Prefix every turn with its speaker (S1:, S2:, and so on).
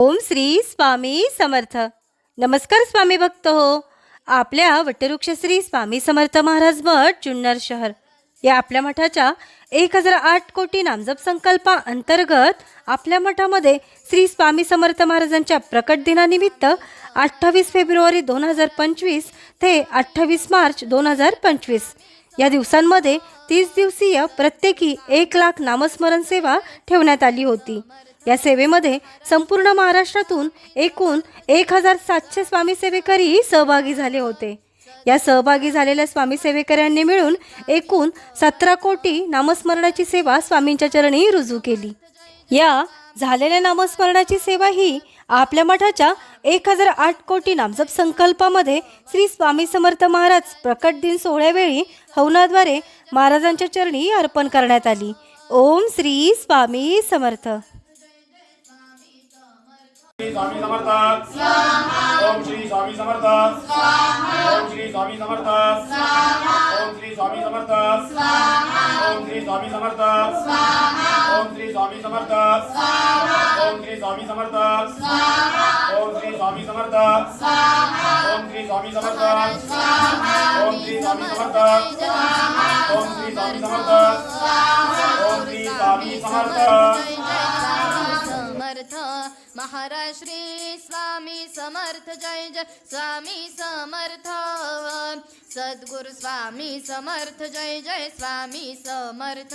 S1: ओम श्री स्वामी समर्थ. नमस्कार स्वामी भक्त हो. आपल्या वटवृक्ष श्री स्वामी समर्थ महाराज मठ जुन्नर शहर या आपल्या मठाच्या 1008 कोटी नामजप संकल्पा अंतर्गत आपल्या मठामध्ये श्री स्वामी समर्थ महाराजांच्या प्रकट दिनानिमित्त 28 फेब्रुवारी 2025 ते 28 मार्च 2025 या दिवसांमध्ये 30 दिवसीय प्रत्येकी 1 लाख नामस्मरण सेवा ठेवण्यात आली होती. या सेवेमध्ये संपूर्ण महाराष्ट्रातून एकूण 1700 स्वामी सेवेकरी सहभागी झाले होते. या सहभागी झालेल्या स्वामी सेवेकऱ्यांनी मिळून एकूण 17 कोटी नामस्मरणाची सेवा स्वामींच्या चरणी रुजू केली. या झालेल्या नामस्मरणाची सेवा ही आपल्या मठाच्या 1008 कोटी नामजप संकल्पामध्ये श्री स्वामी समर्थ महाराज प्रकट दिन सोहळ्यावेळी हवनाद्वारे महाराजांच्या चरणी अर्पण करण्यात आली. ओम श्री स्वामी समर्थ.
S2: स्वामी समर्थ स्वाहा. ओम श्री स्वामी समर्थ स्वाहा. ओम श्री स्वामी समर्थ स्वाहा. ओम श्री स्वामी समर्थ स्वाहा. ओम श्री स्वामी समर्थ स्वाहा. ओम श्री स्वामी समर्थ स्वाहा. ओम श्री स्वामी समर्थ स्वाहा. ओम श्री स्वामी समर्थ स्वाहा. ओम श्री स्वामी समर्थ स्वाहा. ओम श्री स्वामी समर्थ स्वाहा. ओम श्री स्वामी समर्थ स्वाहा. ओम श्री स्वामी समर्थ.
S3: महाराज श्री स्वामी समर्थ. जय जय स्वामी समर्थ. सद्गुरु स्वामी समर्थ. जय जय स्वामी समर्थ.